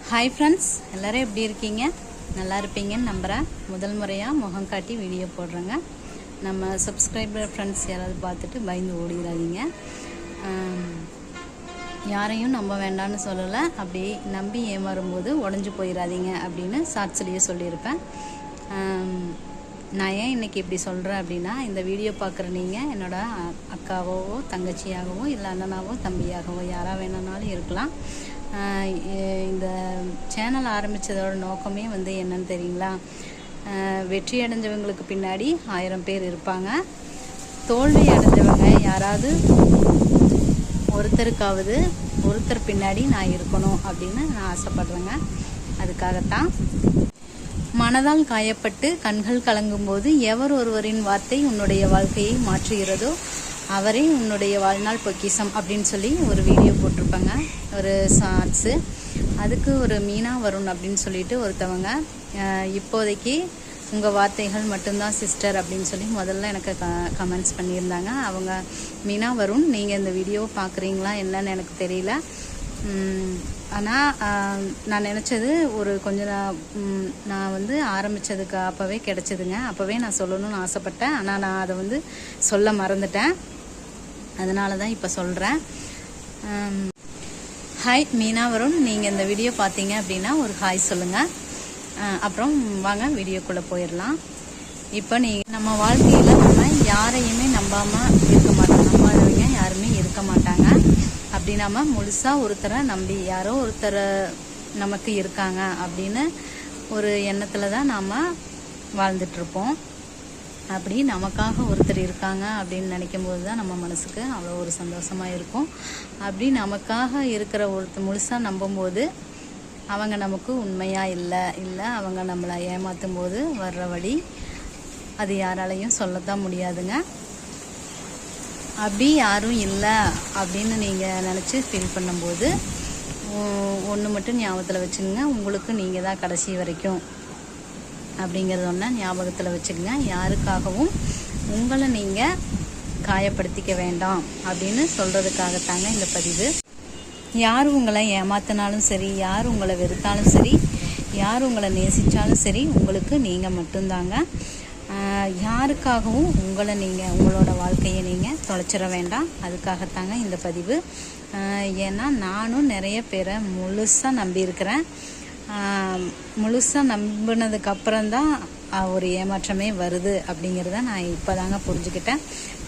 Hi friends, எல்லோரும் எப்படி இருக்கீங்க? நல்லா இருப்பீங்கன்னு நம்புகிறேன். முதல் முறையாக முகம் காட்டி வீடியோ போடுறேங்க. நம்ம சப்ஸ்கிரைபர் ஃப்ரெண்ட்ஸ் யாராவது பார்த்துட்டு பயந்து ஓடிடாதீங்க. யாரையும் நம்ப வேண்டாம்னு சொல்லலை. அப்படி நம்பி ஏமாறும்போது உடஞ்சி போயிடாதீங்க அப்படின்னு ஷார்ட்ஸ்லேயே சொல்லியிருப்பேன். நான் ஏன் இன்றைக்கி இப்படி சொல்கிறேன் அப்படின்னா, இந்த வீடியோ பார்க்குற நீங்கள் என்னோடய அக்காவோ தங்கச்சியாகவோ இல்லை அண்ணனாவோ தம்பியாகவோ யாராக வேணும்னாலும் இருக்கலாம். இந்த சேனல் ஆரம்பித்ததோட நோக்கமே என்னன்னு தெரியுங்களா? வெற்றி அடைஞ்சவங்களுக்கு பின்னாடி 1000 பேர் இருப்பாங்க. தோல்வி அடைஞ்சவங்க யாராவது ஒருத்தர் பின்னாடி நான் இருக்கணும் அப்படின்னு நான் ஆசைப்படுறேங்க. அதுக்காகத்தான். மனதால் காயப்பட்டு கண்கள் கலங்கும்போது எவர் ஒருவரின் வார்த்தை உன்னுடைய வாழ்க்கையை மாற்றுகிறதோ அவரே உன்னுடைய வாழ்நாள் பொக்கிஷம் அப்படின்னு சொல்லி ஒரு வீடியோ போட்டிருப்பாங்க, ஒரு ஷார்ட்ஸு. அதுக்கு ஒரு மீனா வருண் அப்படின்னு சொல்லிட்டு ஒருத்தவங்க, இப்போதைக்கு உங்கள் வார்த்தைகள் மட்டும்தான் சிஸ்டர் அப்படின்னு சொல்லி முதல்ல எனக்கு கமெண்ட்ஸ் பண்ணியிருந்தாங்க. அவங்க மீனா வருண், நீங்கள் இந்த வீடியோ பார்க்குறீங்களா என்னன்னு எனக்கு தெரியல. ஆனால் நான் நினச்சது ஒரு நான் ஆரம்பித்ததுக்கு அப்போவே கிடச்சிதுங்க. அப்போவே நான் சொல்லணும்னு ஆசைப்பட்டேன். ஆனால் நான் அதை சொல்ல மறந்துட்டேன். அதனால தான் இப்போ சொல்கிறேன். ஹாய் மீனா வருண், நீங்கள் இந்த வீடியோ பார்த்தீங்க அப்படின்னா ஒரு ஹாய் சொல்லுங்கள். அப்புறம் வாங்க வீடியோக்குள்ளே போயிடலாம். இப்போ நம்ம வாழ்க்கையில் நம்ம யாரையுமே நம்பாமல் இருக்க மாட்டோம். நம்பாதவங்க யாருமே இருக்க மாட்டாங்க. அப்படி நம்ம முழுசாக ஒருத்தரை நம்பி யாரோ ஒருத்தரை நமக்கு இருக்காங்க அப்படின்னு ஒரு எண்ணத்தில் தான் நாம் வாழ்ந்துட்டுருப்போம். அப்படி நமக்காக ஒருத்தர் இருக்காங்க அப்படின்னு நினைக்கும் போது தான் நம்ம மனசுக்கு அவ்வளோ ஒரு சந்தோஷமாக இருக்கும். அப்படி நமக்காக இருக்கிற ஒருத்தர் முழுசாக நம்பும்போது அவங்க நமக்கு உண்மையாக இல்லை அவங்க நம்மளை ஏமாற்றும் போது வர்ற வழி அது யாராலையும் சொல்லத்தான் முடியாதுங்க. அப்படி யாரும் இல்லை அப்படின்னு நீங்கள் நினச்சி ஃபீல் பண்ணும்போது ஒன்று மட்டும் ஞாபகத்தில் வச்சுக்கோங்க, உங்களுக்கு நீங்கள் தான் கடைசி வரைக்கும் அப்படிங்கிறது ஒன்று ஞாபகத்தில் வச்சுக்கோங்க. யாருக்காகவும் உங்களை நீங்கள் காயப்படுத்திக்க வேண்டாம் அப்படின்னு சொல்கிறதுக்காகத்தாங்க இந்த பதிவு. யார் உங்களை ஏமாத்தினாலும் சரி, யார் உங்களை வெறுத்தாலும் சரி, யார் உங்களை நேசித்தாலும் சரி, உங்களுக்கு நீங்கள் மட்டும்தாங்க. யாருக்காகவும் உங்களோட வாழ்க்கையை நீங்கள் தொலைச்சிட வேண்டாம். அதுக்காகத்தாங்க இந்த பதிவு. ஏன்னா நானும் நிறைய பேரை முழுசாக நம்பியிருக்கிறேன். முழுசாக நம்பினதுக்கப்புறம்தான் ஒரு ஏமாற்றமே வருது அப்படிங்கிறத நான் இப்போ தாங்க புரிஞ்சுக்கிட்டேன்.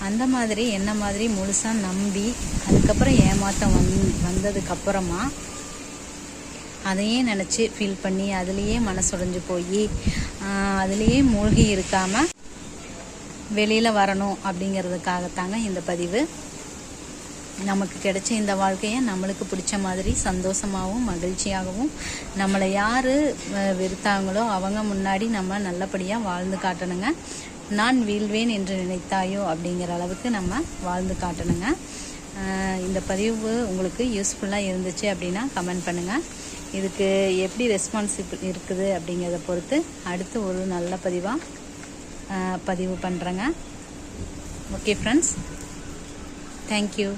அந்த மாதிரி என்ன மாதிரி முழுசாக நம்பி அதுக்கப்புறம் ஏமாற்றம் வந்ததுக்கப்புறமா அதையே நினச்சி ஃபீல் பண்ணி அதுலேயே மனசுடைஞ்சு போய் அதுலேயே மூழ்கி இருக்காமல் வெளியில் வரணும் அப்படிங்கிறதுக்காகத்தாங்க இந்த பதிவு. நமக்கு கிடைச்ச இந்த வாழ்க்கையை நம்மளுக்கு பிடிச்ச மாதிரி சந்தோஷமாகவும் மகிழ்ச்சியாகவும் நம்மளை யார் வெறுத்தாங்களோ அவங்க முன்னாடி நம்ம நல்லபடியாக வாழ்ந்து காட்டணுங்க. நான் வீழ்வேன் என்று நினைத்தாயோ அப்படிங்கிற அளவுக்கு நம்ம வாழ்ந்து காட்டணுங்க. இந்த பதிவு உங்களுக்கு யூஸ்ஃபுல்லாக இருந்துச்சு அப்படின்னா கமெண்ட் பண்ணுங்கள். இதுக்கு எப்படி ரெஸ்பான்சிபிள் இருக்குது அப்படிங்கிறத பொறுத்து அடுத்து ஒரு நல்ல பதிவு பண்ணுறேங்க. Okay friends, thank you.